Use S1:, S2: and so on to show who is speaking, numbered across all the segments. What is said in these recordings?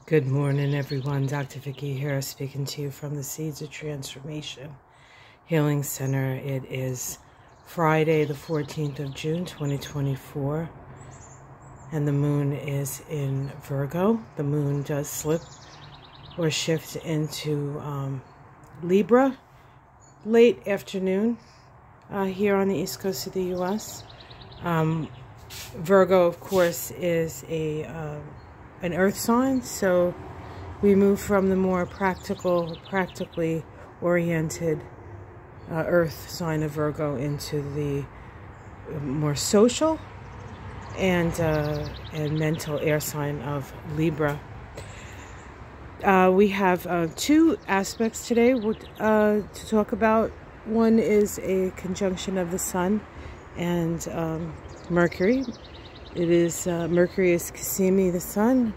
S1: Good morning, everyone. Dr. Vicki here, speaking to you from the Seeds of Transformation Healing Center. It is Friday, the 14th of June, 2024, and the moon is in Virgo. The moon does slip or shift into Libra late afternoon here on the East Coast of the U.S. Virgo, of course, is an earth sign, so we move from the more practically oriented earth sign of Virgo into the more social and mental air sign of Libra. We have two aspects today to talk about. One is a conjunction of the Sun and Mercury. It is Mercury is Cassimi, the Sun.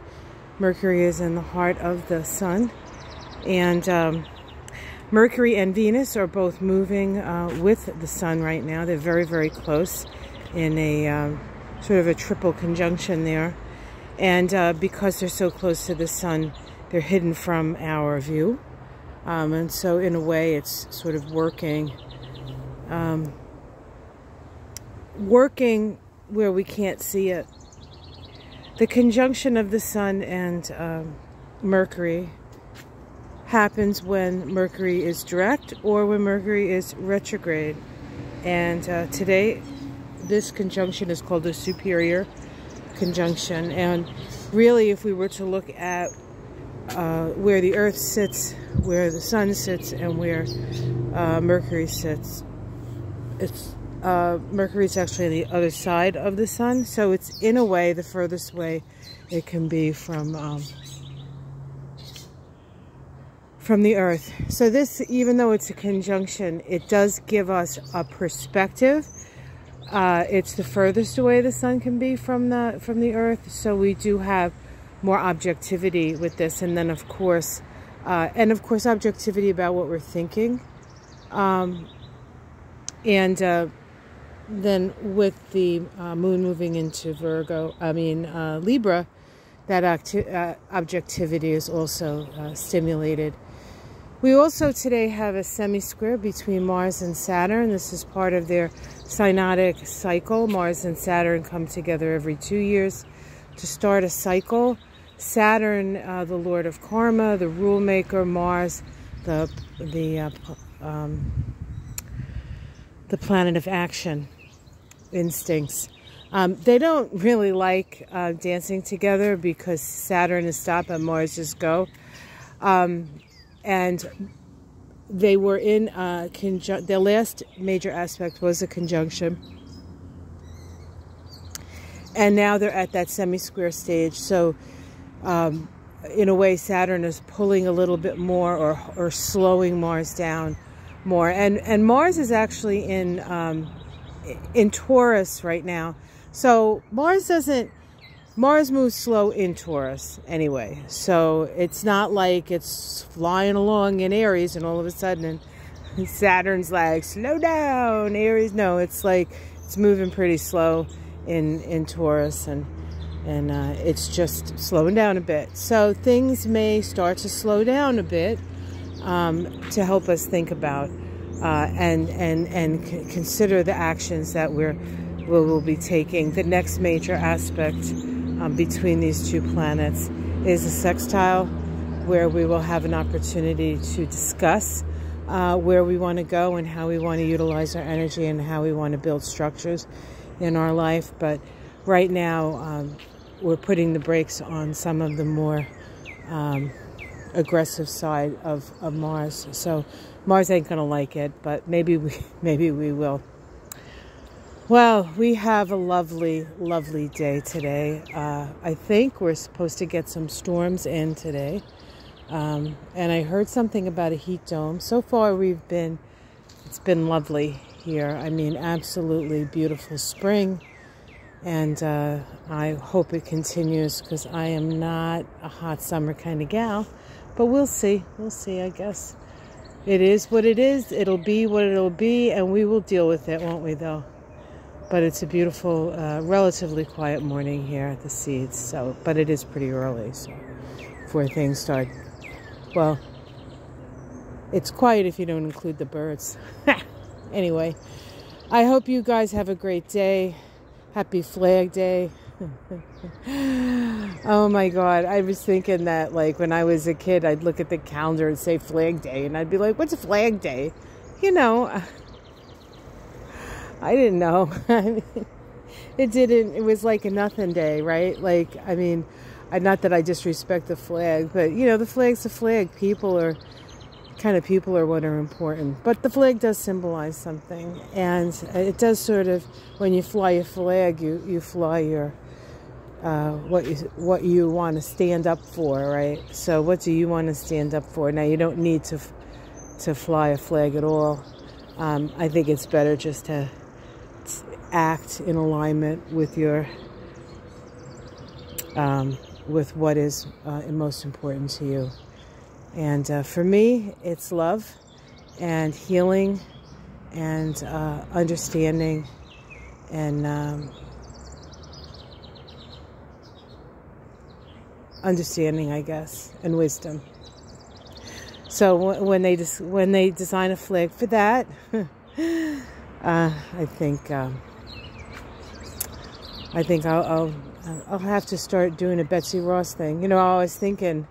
S1: Mercury is in the heart of the Sun, and Mercury and Venus are both moving with the Sun right now. They're very, very close in a sort of a triple conjunction there, and because they're so close to the Sun, they're hidden from our view, and so in a way, it's sort of working where we can't see it. The conjunction of the Sun and Mercury happens when Mercury is direct or when Mercury is retrograde. And today, this conjunction is called the superior conjunction. And really, if we were to look at where the Earth sits, where the Sun sits, and where Mercury sits, Mercury is actually on the other side of the Sun, so it's in a way the furthest way it can be from the Earth. So this, even though it's a conjunction, it does give us a perspective. It's the furthest away the Sun can be from the Earth, so we do have more objectivity with this, and then of course objectivity about what we're thinking, then with the moon moving into Libra, that objectivity is also stimulated. We also today have a semi-square between Mars and Saturn. This is part of their synodic cycle. Mars and Saturn come together every 2 years to start a cycle. Saturn, the Lord of Karma, the rule maker. Mars, the planet of action, instincts. They don't really like dancing together because Saturn is stop and Mars is go. And they were in their last major aspect was a conjunction. And now they're at that semi-square stage. So in a way, Saturn is pulling a little bit more or slowing Mars down more. And Mars is actually in Taurus right now. So Mars moves slow in Taurus anyway. So it's not like it's flying along in Aries and all of a sudden Saturn's like, slow down, Aries. No, it's like it's moving pretty slow in Taurus, and it's just slowing down a bit. So things may start to slow down a bit to help us think about and consider the actions that we'll be taking. The next major aspect between these two planets is a sextile, where we will have an opportunity to discuss where we want to go and how we want to utilize our energy and how we want to build structures in our life. But right now, we're putting the brakes on some of the more aggressive side of Mars. So Mars ain't gonna like it, but maybe we will. Well, we have a lovely, lovely day today. I think we're supposed to get some storms in today. And I heard something about a heat dome. So far it's been lovely here. I mean, absolutely beautiful spring. And I hope it continues, because I am not a hot summer kind of gal. But we'll see. We'll see, I guess. It is what it is. It'll be what it'll be, and we will deal with it, won't we, though? But it's a beautiful, relatively quiet morning here at the Seeds. But it is pretty early, so before things start. Well, it's quiet if you don't include the birds. Anyway, I hope you guys have a great day. Happy Flag Day. Oh my God. I was thinking that, like, when I was a kid, I'd look at the calendar and say Flag Day, and I'd be like, what's a Flag Day? You know, I didn't know. I mean, it was like a nothing day, right? Like, I mean, not that I disrespect the flag, but, you know, the flag's a flag. People are what are important. But the flag does symbolize something. And it does sort of, when you fly a flag, you fly your, what you want to stand up for, right? So what do you want to stand up for? Now, you don't need to fly a flag at all. I think it's better just to act in alignment with your, with what is most important to you. And for me, it's love and healing and understanding and understanding, I guess, and wisdom. So when they design a flag for that, I think I'll have to start doing a Betsy Ross thing. You know, I was thinking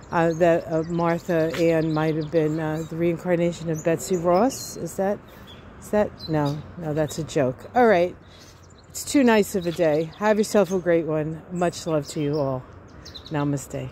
S1: that Martha Ann might have been the reincarnation of Betsy Ross. Is that? No, that's a joke. All right. It's too nice of a day. Have yourself a great one. Much love to you all. Namaste.